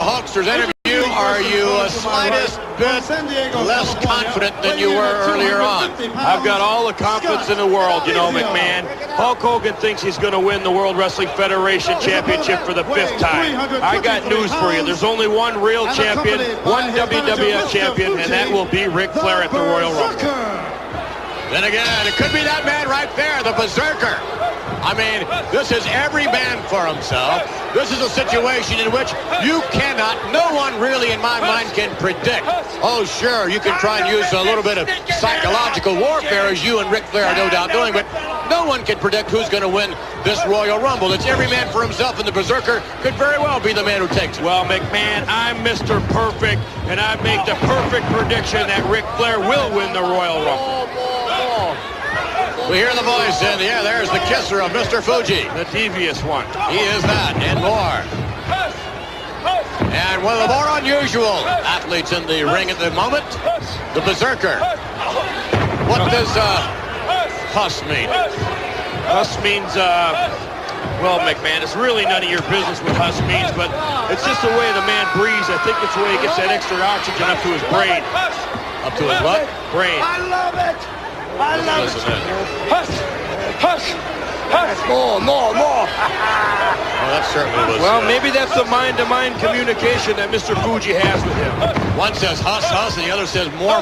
Hulkster's interview, are you a slightest bit less confident than you were earlier on? I've got all the confidence in the world, you know, McMahon. Hulk Hogan thinks he's going to win the World Wrestling Federation Championship for the 5th time. I got news for you. There's only one real champion, one WWF champion, and that will be Ric Flair at the Royal Rumble. Then again, it could be that man right there, the Berzerker. I mean, this is every man for himself. This is a situation in which you cannot, no one really in my mind can predict. Oh, sure, you can try and use a little bit of psychological warfare, as you and Ric Flair are no doubt doing, but no one can predict who's going to win this Royal Rumble. It's every man for himself, and the Berzerker could very well be the man who takes it. Well, McMahon, I'm Mr. Perfect, and I make the perfect prediction that Ric Flair will win the Royal Rumble. We hear the voice, and yeah, there's the kisser of Mr. Fuji. The devious one. He is that, and more. And one of the more unusual athletes in the ring at the moment, the Berzerker. What does Huss mean? Huss means, well, McMahon, it's really none of your business what Huss means, but it's just the way the man breathes. I think it's the way he gets that extra oxygen up to his brain. Up to his what? Brain. I love it. I love it. Hush, hush, hush. More. Well, that certainly was. Well, maybe that's the mind-to-mind communication that Mr. Fuji has with him. One says huss, huss, and the other says more.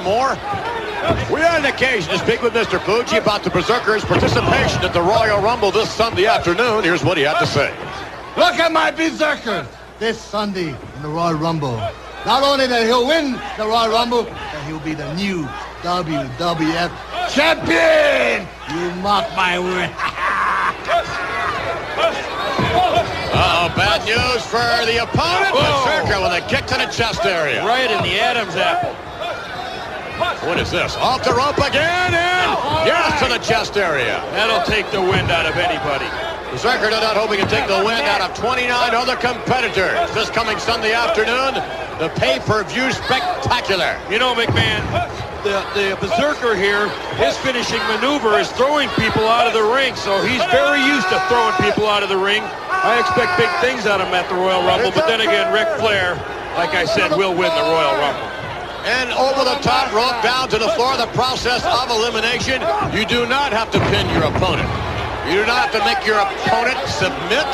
We had an occasion to speak with Mr. Fuji about the Berzerker's participation at the Royal Rumble this Sunday afternoon. Here's what he had to say. Look at my Berzerker this Sunday in the Royal Rumble. Not only that he'll win the Royal Rumble, but he'll be the new WWF champion. You mock my word. Uh-oh, bad news for the opponent. Berzerker with a kick to the chest area. Right in the Adam's apple. What is this? Off the rope again, and yes, to the chest area. That'll take the wind out of anybody. Berzerker no doubt hoping to take the wind out of 29 other competitors. This coming Sunday afternoon, the pay-per-view spectacular. You know, McMahon, the Berzerker here, his finishing maneuver is throwing people out of the ring, so he's very used to throwing people out of the ring. I expect big things out of him at the Royal Rumble, but then again, Ric Flair, like I said, will win the Royal Rumble. And over the top rope down to the floor, the process of elimination. You do not have to pin your opponent. You do not have to make your opponent submit.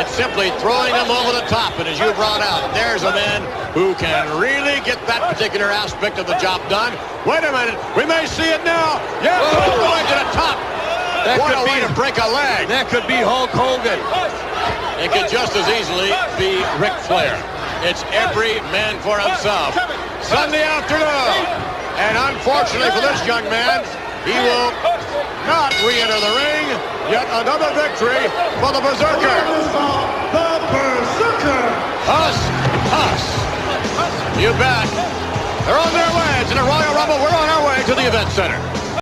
It's simply throwing them over the top. And as you brought out, there's a man who can really get that particular aspect of the job done. Wait a minute. We may see it now. Yes, all the way to the top. What a way to break a leg. That could be Hulk Hogan. It could just as easily be Ric Flair. It's every man for himself. Sunday afternoon. And unfortunately for this young man, he will not re-enter the ring. Yet another victory for the Berzerker. The Berzerker. Huss. You bet. They're on their way to the Royal Rumble. We're on our way to the event center.